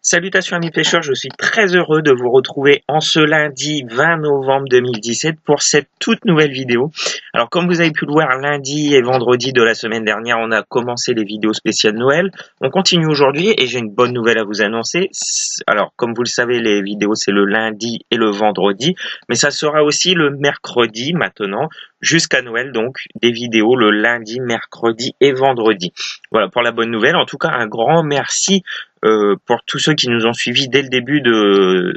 Salutations amis pêcheurs, je suis très heureux de vous retrouver en ce lundi 20 novembre 2017 pour cette toute nouvelle vidéo. Alors comme vous avez pu le voir, lundi et vendredi de la semaine dernière, on a commencé les vidéos spéciales Noël. On continue aujourd'hui et j'ai une bonne nouvelle à vous annoncer. Alors comme vous le savez, les vidéos c'est le lundi et le vendredi, mais ça sera aussi le mercredi maintenant, jusqu'à Noël, donc des vidéos le lundi, mercredi et vendredi. Voilà pour la bonne nouvelle. En tout cas, un grand merci pour tous ceux qui nous ont suivis dès le début de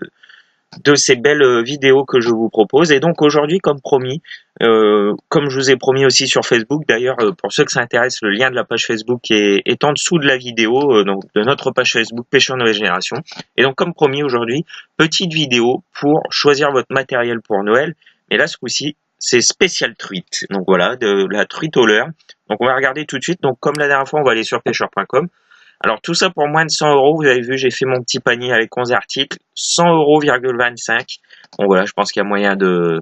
ces belles vidéos que je vous propose. Et donc aujourd'hui, comme promis, comme je vous ai promis aussi sur Facebook, d'ailleurs, pour ceux que ça intéresse, le lien de la page Facebook est en dessous de la vidéo, donc de notre page Facebook Pêcheurs Nouvelle Génération. Et donc comme promis aujourd'hui, petite vidéo pour choisir votre matériel pour Noël. Mais là, ce coup-ci, c'est spécial truite. Donc voilà, de la truite au leurre. Donc on va regarder tout de suite. Donc comme la dernière fois, on va aller sur pêcheur.com. Alors tout ça pour moins de 100 euros. Vous avez vu, j'ai fait mon petit panier avec 11 articles. 100 euros,25. Bon voilà, je pense qu'il y a moyen de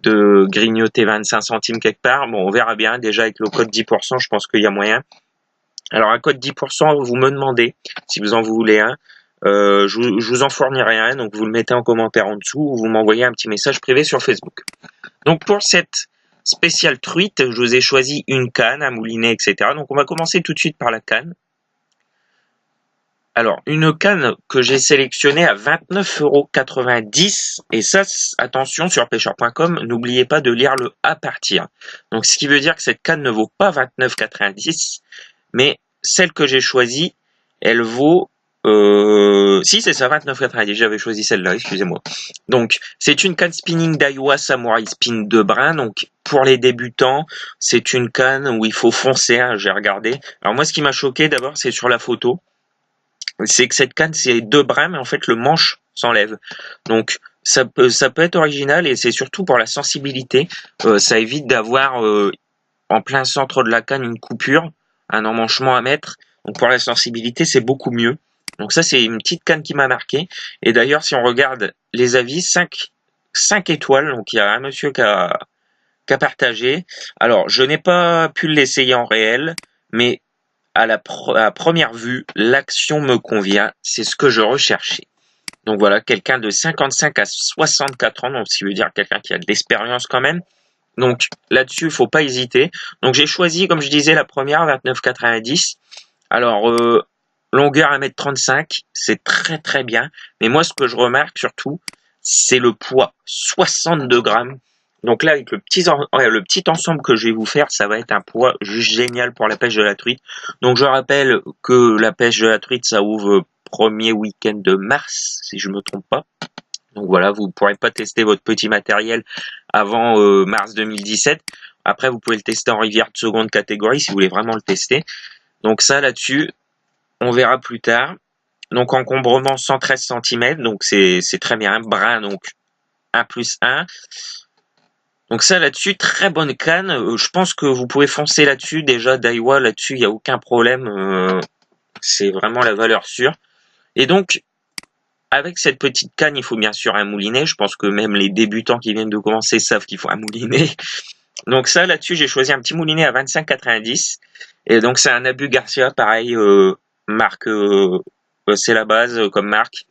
grignoter 25 centimes quelque part. Bon, on verra bien. Déjà avec le code 10%, je pense qu'il y a moyen. Alors un code 10%, vous me demandez si vous en voulez un. Je vous en fournirai un, donc vous le mettez en commentaire en dessous ou vous m'envoyez un petit message privé sur Facebook. Donc pour cette spéciale truite, je vous ai choisi une canne, un moulinet, etc. Donc on va commencer tout de suite par la canne. Alors, une canne que j'ai sélectionnée à 29,90 €. Et ça, attention, sur pêcheur.com, n'oubliez pas de lire le à partir. Donc, ce qui veut dire que cette canne ne vaut pas 29,90 €, mais celle que j'ai choisie, elle vaut... Si, c'est ça, 29,90 €. J'avais choisi celle-là, excusez-moi. Donc, c'est une canne spinning Daiwa Samurai Spin 2 brins. Donc, pour les débutants, c'est une canne où il faut foncer, hein, j'ai regardé. Alors, moi, ce qui m'a choqué, d'abord, c'est sur la photo. C'est que cette canne, c'est 2 brins, mais en fait, le manche s'enlève. Donc, ça peut être original et c'est surtout pour la sensibilité. Ça évite d'avoir en plein centre de la canne une coupure, un emmanchement à mettre. Donc, pour la sensibilité, c'est beaucoup mieux. Donc, ça, c'est une petite canne qui m'a marqué. Et d'ailleurs, si on regarde les avis, 5 étoiles. Donc, il y a un monsieur qui a partagé. Alors, je n'ai pas pu l'essayer en réel, mais à la première vue, l'action me convient, c'est ce que je recherchais. Donc voilà, quelqu'un de 55 à 64 ans, donc ce qui veut dire quelqu'un qui a de l'expérience quand même. Donc là-dessus, il faut pas hésiter. Donc j'ai choisi, comme je disais, la première, 29,90. Alors, longueur 1,35 m, c'est très très bien. Mais moi, ce que je remarque surtout, c'est le poids, 62 grammes. Donc là, avec le petit ensemble que je vais vous faire, ça va être un poids juste génial pour la pêche de la truite. Donc je rappelle que la pêche de la truite, ça ouvre premier week-end de mars, si je me trompe pas. Donc voilà, vous ne pourrez pas tester votre petit matériel avant mars 2017. Après, vous pouvez le tester en rivière de seconde catégorie si vous voulez vraiment le tester. Donc ça, là-dessus, on verra plus tard. Donc encombrement 113 cm, donc c'est très bien. Brin, donc 1+1. Donc ça là-dessus, très bonne canne. Je pense que vous pouvez foncer là-dessus. Déjà Daiwa là-dessus, il n'y a aucun problème. C'est vraiment la valeur sûre. Et donc, avec cette petite canne, il faut bien sûr un moulinet. Je pense que même les débutants qui viennent de commencer savent qu'il faut un moulinet. Donc ça là-dessus, j'ai choisi un petit moulinet à 25,90. Et donc c'est un Abu Garcia, pareil, marque, c'est la base comme marque.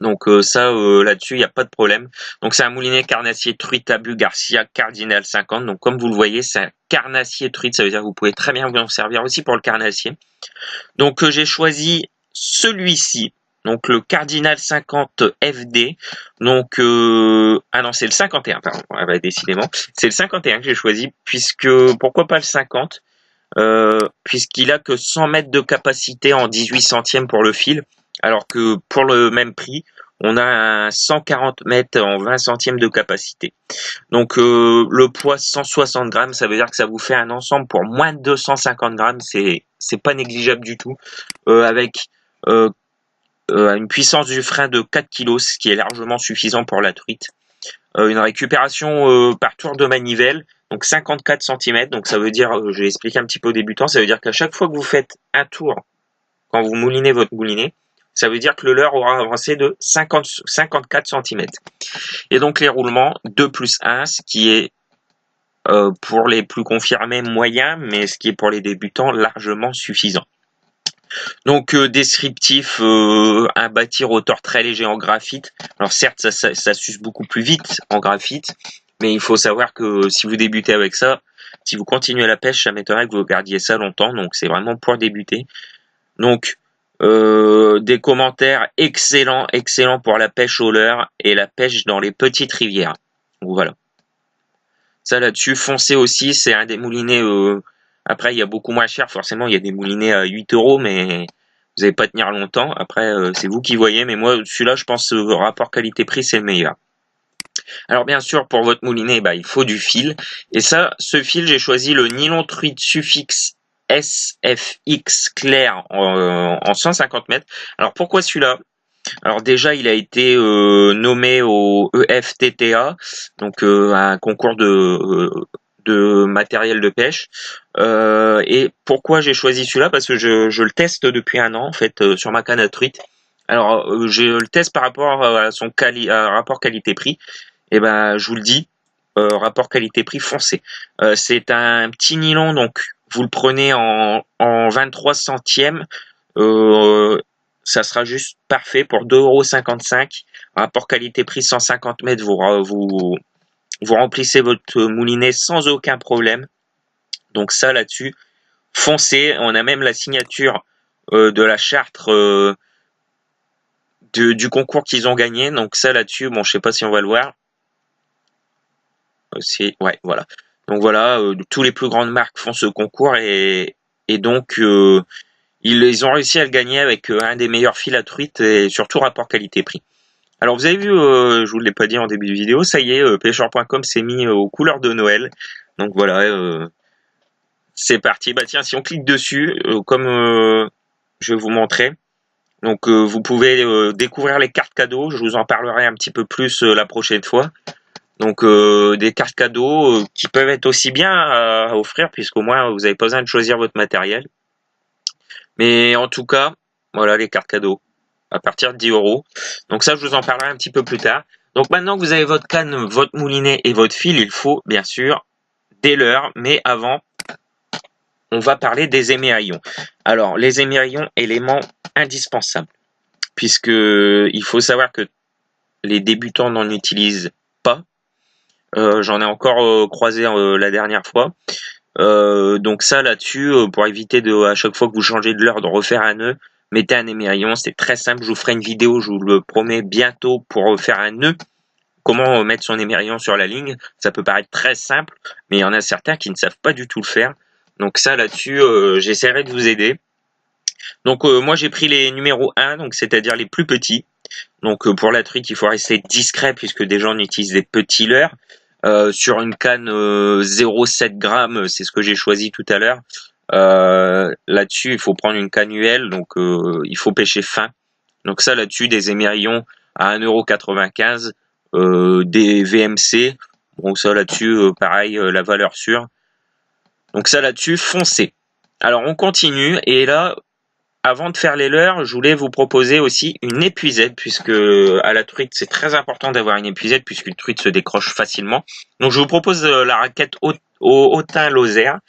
Donc ça, là-dessus, il n'y a pas de problème. Donc c'est un moulinet carnassier truite Abu Garcia Cardinal 50. Donc comme vous le voyez, c'est un carnassier truite. Ça veut dire que vous pouvez très bien vous en servir aussi pour le carnassier. Donc j'ai choisi celui-ci. Donc le Cardinal 50 FD. Donc ah non, c'est le 51, pardon. Ah bah, décidément, c'est le 51 que j'ai choisi, puisque pourquoi pas le 50, puisqu'il a que 100 mètres de capacité en 18 centièmes pour le fil, alors que pour le même prix, on a un 140 mètres en 20 centièmes de capacité. Donc le poids 160 grammes, ça veut dire que ça vous fait un ensemble pour moins de 250 grammes, c'est pas négligeable du tout, avec une puissance du frein de 4 kg, ce qui est largement suffisant pour la truite. Une récupération par tour de manivelle, donc 54 cm. Donc ça veut dire, je vais expliquer un petit peu aux débutants, ça veut dire qu'à chaque fois que vous faites un tour, quand vous moulinez votre moulinet, ça veut dire que le leurre aura avancé de 54 cm. Et donc les roulements 2+1, ce qui est pour les plus confirmés moyen, mais ce qui est pour les débutants largement suffisant. Donc descriptif, un bâti rotor très léger en graphite. Alors certes, ça s'use beaucoup plus vite en graphite, mais il faut savoir que si vous débutez avec ça, si vous continuez la pêche, ça m'étonnerait que vous gardiez ça longtemps. Donc c'est vraiment pour débuter. Donc des commentaires excellents, excellents pour la pêche au leurre et la pêche dans les petites rivières. Donc voilà. Ça là-dessus, foncez aussi, c'est un des moulinets. Après, il y a beaucoup moins cher, forcément, il y a des moulinets à 8 euros, mais vous n'allez pas tenir longtemps. Après, c'est vous qui voyez, mais moi, celui-là, je pense, rapport qualité-prix, c'est le meilleur. Alors, bien sûr, pour votre moulinet, bah, il faut du fil. Et ça, ce fil, j'ai choisi le nylon truite Suffix SFX clair en 150 mètres. Alors, pourquoi celui-là? Alors déjà, il a été nommé au EFTTA, donc un concours de matériel de pêche. Et pourquoi j'ai choisi celui-là? Parce que je le teste depuis un an en fait sur ma canne à truite. Alors je le teste par rapport à son rapport qualité-prix. Et ben je vous le dis, rapport qualité-prix foncé. C'est un petit nylon, donc vous le prenez en 23 centièmes. Ça sera juste parfait pour 2,55 €. Rapport qualité-prix 150 mètres, vous remplissez votre moulinet sans aucun problème. Donc ça là-dessus, foncez. On a même la signature de la charte du concours qu'ils ont gagné. Donc ça là-dessus, bon, je sais pas si on va le voir. Ouais, voilà. Donc voilà, tous les plus grandes marques font ce concours et donc ils ont réussi à le gagner avec un des meilleurs fils à truite et surtout rapport qualité-prix. Alors vous avez vu, je vous l'ai pas dit en début de vidéo, ça y est, pêcheur.com s'est mis aux couleurs de Noël. Donc voilà, c'est parti. Bah tiens, si on clique dessus, comme je vais vous montrer, donc vous pouvez découvrir les cartes cadeaux. Je vous en parlerai un petit peu plus la prochaine fois. Donc des cartes cadeaux qui peuvent être aussi bien à offrir, puisqu'au moins vous avez pas besoin de choisir votre matériel. Mais en tout cas, voilà les cartes cadeaux à partir de 10 €. Donc ça, je vous en parlerai un petit peu plus tard. Donc maintenant que vous avez votre canne, votre moulinet et votre fil, il faut bien sûr des leurres. Mais avant, on va parler des émerillons. Alors les émerillons, élément indispensable, puisque il faut savoir que les débutants n'en utilisent pas. J'en ai encore croisé la dernière fois. Donc ça là-dessus, pour éviter à chaque fois que vous changez de leurre de refaire un nœud, mettez un émerillon, c'est très simple. Je vous ferai une vidéo, je vous le promets, bientôt pour faire un nœud. Comment mettre son émerillon sur la ligne. Ça peut paraître très simple, mais il y en a certains qui ne savent pas du tout le faire. Donc ça là-dessus, j'essaierai de vous aider. Donc moi j'ai pris les numéros 1, donc c'est-à-dire les plus petits. Donc pour la truite, il faut rester discret puisque des gens utilisent des petits leurres. Sur une canne 0,7 grammes, c'est ce que j'ai choisi tout à l'heure. Là-dessus, il faut prendre une canne UL, donc il faut pêcher fin. Donc ça là-dessus, des émerillons à 1,95 €, des VMC. Bon ça là-dessus, pareil, la valeur sûre. Donc ça là-dessus, foncez. Alors on continue et là, avant de faire les leurres, je voulais vous proposer aussi une épuisette, puisque à la truite, c'est très important d'avoir une épuisette, puisqu'une truite se décroche facilement. Donc je vous propose la raquette Autun Lozère.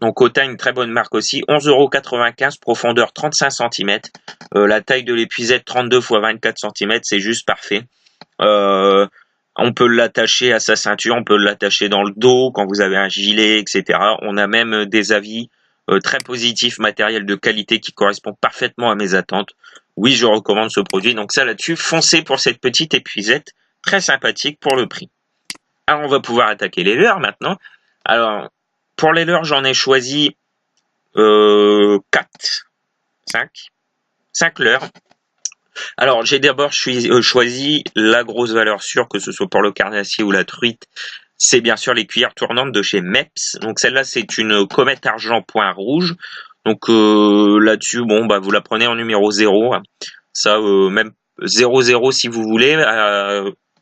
Donc Autun, une très bonne marque aussi, 11,95 €, profondeur 35 cm. La taille de l'épuisette, 32 x 24 cm, c'est juste parfait. On peut l'attacher à sa ceinture, on peut l'attacher dans le dos quand vous avez un gilet, etc. On a même des avis très positif, matériel de qualité qui correspond parfaitement à mes attentes. Oui, je recommande ce produit. Donc ça là-dessus, foncez pour cette petite épuisette, très sympathique pour le prix. Alors on va pouvoir attaquer les leurres maintenant. Alors pour les leurres, j'en ai choisi 4, 5 leurres. Alors j'ai d'abord choisi la grosse valeur sûre, que ce soit pour le carnassier ou la truite. C'est bien sûr les cuillères tournantes de chez Mepps. Donc celle-là, c'est une comète argent point rouge. Donc là-dessus, bon, bah vous la prenez en numéro 0. Ça, même 0,0 si vous voulez.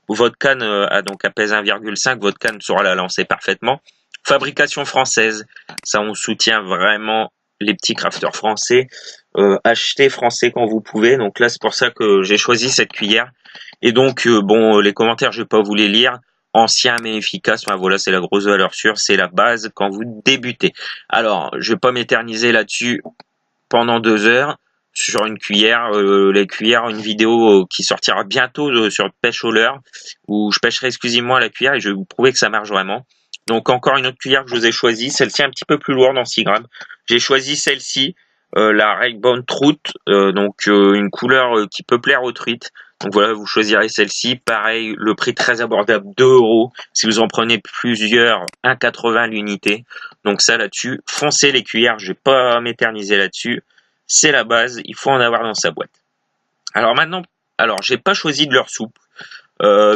Votre canne donc elle pèse 1,5. Votre canne saura la lancer parfaitement. Fabrication française. Ça, on soutient vraiment les petits crafters français. Achetez français quand vous pouvez. Donc là, c'est pour ça que j'ai choisi cette cuillère. Et donc, bon, les commentaires, je vais pas vous les lire. Ancien mais efficace, enfin, voilà, c'est la grosse valeur sûre, c'est la base quand vous débutez. Alors, je vais pas m'éterniser là-dessus. pendant 2 heures sur une cuillère. Les cuillères, une vidéo qui sortira bientôt sur pêche au leurre, où je pêcherai exclusivement à la cuillère et je vais vous prouver que ça marche vraiment. Donc encore une autre cuillère que je vous ai choisie, celle-ci un petit peu plus lourde en 6 grammes. J'ai choisi celle-ci, la Rainbow Trout, une couleur qui peut plaire aux truites. Donc voilà, vous choisirez celle-ci. Pareil, le prix très abordable, 2 €. Si vous en prenez plusieurs, 1,80 l'unité. Donc ça là-dessus, foncez les cuillères, je vais pas m'éterniser là-dessus. C'est la base, il faut en avoir dans sa boîte. Alors maintenant, j'ai pas choisi de leurre souple,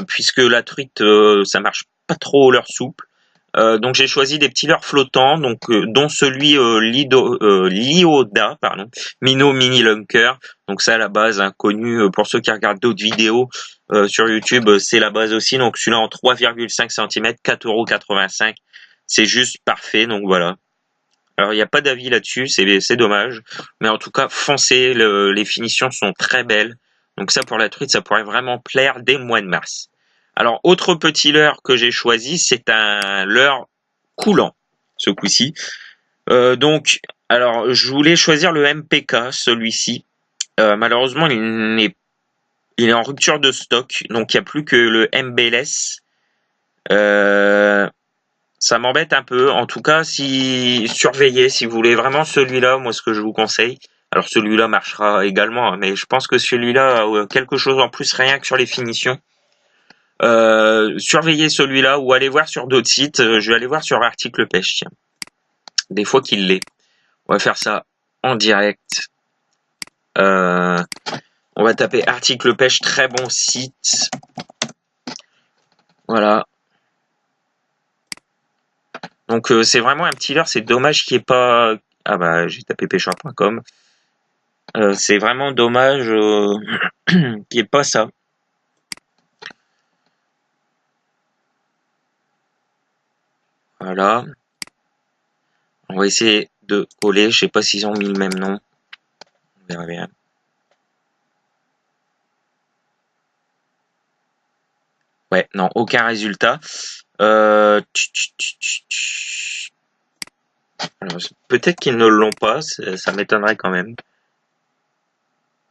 puisque la truite, ça marche pas trop leurre souple. Donc j'ai choisi des petits leurres flottants, dont celui Lioda, pardon, Minnow Mini Lunker. Donc ça, à la base, connu pour ceux qui regardent d'autres vidéos sur YouTube, c'est la base aussi. Donc celui-là en 3,5 cm, 4,85 €. C'est juste parfait, donc voilà. Alors il n'y a pas d'avis là-dessus, c'est dommage. Mais en tout cas, foncez, les finitions sont très belles. Donc ça, pour la truite, ça pourrait vraiment plaire dès le mois de mars. Alors, autre petit leurre que j'ai choisi, c'est un leurre coulant, ce coup-ci. Alors, je voulais choisir le MPK, celui-ci. Malheureusement, il est en rupture de stock, donc il n'y a plus que le MBLS. Ça m'embête un peu. En tout cas, surveillez, si vous voulez vraiment celui-là, moi, ce que je vous conseille. Alors, celui-là marchera également, hein, mais je pense que celui-là a quelque chose en plus, rien que sur les finitions. Surveillez celui-là ou allez voir sur d'autres sites. Je vais aller voir sur Article Pêche, tiens. Des fois qu'il l'est. On va faire ça en direct. On va taper Article Pêche, très bon site. Voilà. Donc c'est vraiment un petit leurre, c'est dommage qu'il n'y ait pas... Ah bah j'ai tapé pêcheur.com. C'est vraiment dommage qu'il n'y ait pas ça. Voilà. On va essayer de coller. Je sais pas s'ils ont mis le même nom. On verra bien. Ouais, non, aucun résultat. Alors, peut-être qu'ils ne l'ont pas, ça m'étonnerait quand même.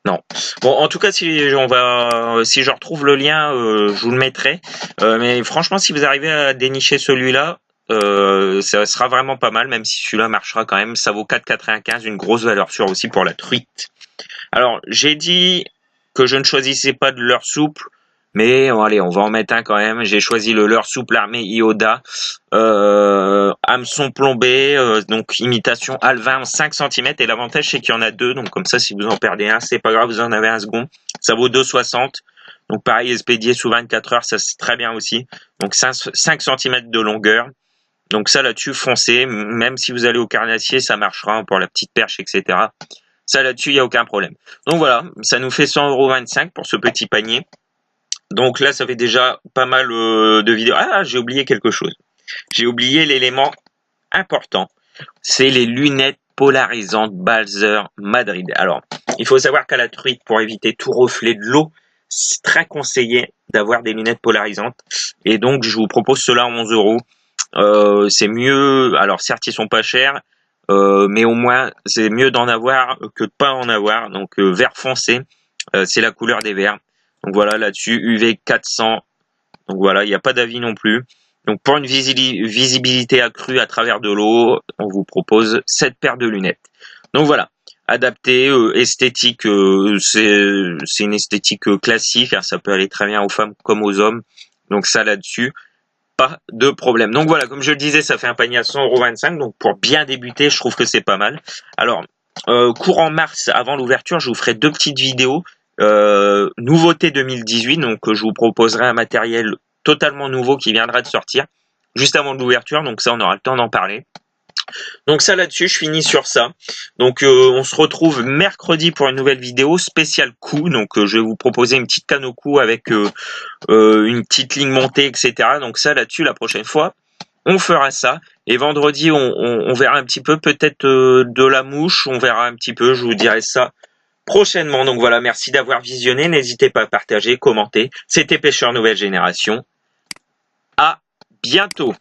Non. Bon, en tout cas, si je retrouve le lien, je vous le mettrai. Mais franchement, si vous arrivez à dénicher celui-là, ça sera vraiment pas mal, même si celui-là marchera quand même. Ça vaut 4,95, une grosse valeur sûre aussi pour la truite. Alors, j'ai dit que je ne choisissais pas de leurre souple, mais allez, on va en mettre un quand même. J'ai choisi le leurre souple armé Ioda, hameçon plombé, donc imitation Alvin en 5 cm. Et l'avantage, c'est qu'il y en a deux, donc comme ça, si vous en perdez un, c'est pas grave, vous en avez un second. Ça vaut 2,60. Donc pareil, expédié sous 24 heures, ça c'est très bien aussi. Donc 5 cm de longueur. Donc ça là-dessus, foncez, même si vous allez au carnassier, ça marchera pour la petite perche, etc. Ça là-dessus, il n'y a aucun problème. Donc voilà, ça nous fait 1,25 € pour ce petit panier. Donc là, ça fait déjà pas mal de vidéos. Ah, j'ai oublié quelque chose. J'ai oublié l'élément important. C'est les lunettes polarisantes Balzer Madrid. Alors, il faut savoir qu'à la truite, pour éviter tout reflet de l'eau, c'est très conseillé d'avoir des lunettes polarisantes. Et donc, je vous propose cela à 11 €. C'est mieux. Alors, certes, ils sont pas chers. Mais au moins, c'est mieux d'en avoir que de pas en avoir. Donc, vert foncé, c'est la couleur des verts. Donc voilà, là-dessus, UV 400. Donc voilà, il n'y a pas d'avis non plus. Donc pour une visibilité accrue à travers de l'eau, on vous propose cette paire de lunettes. Donc voilà, adapté, esthétique, c'est une esthétique classique. Ça peut aller très bien aux femmes comme aux hommes. Donc ça là-dessus, pas de problème. Donc voilà, comme je le disais, ça fait un panier à 1,25 €. Donc pour bien débuter, je trouve que c'est pas mal. Alors, courant mars, avant l'ouverture, je vous ferai 2 petites vidéos. Nouveauté 2018, donc je vous proposerai un matériel totalement nouveau qui viendra de sortir juste avant l'ouverture, donc ça on aura le temps d'en parler. Donc ça là-dessus, je finis sur ça. Donc on se retrouve mercredi pour une nouvelle vidéo spéciale coup. Donc je vais vous proposer une petite canne au cou avec une petite ligne montée, etc. Donc ça là-dessus, la prochaine fois, on fera ça. Et vendredi, on verra un petit peu, peut-être de la mouche, on verra un petit peu, je vous dirai ça prochainement. Donc voilà, merci d'avoir visionné. N'hésitez pas à partager, commenter. C'était Pêcheur Nouvelle Génération. À bientôt.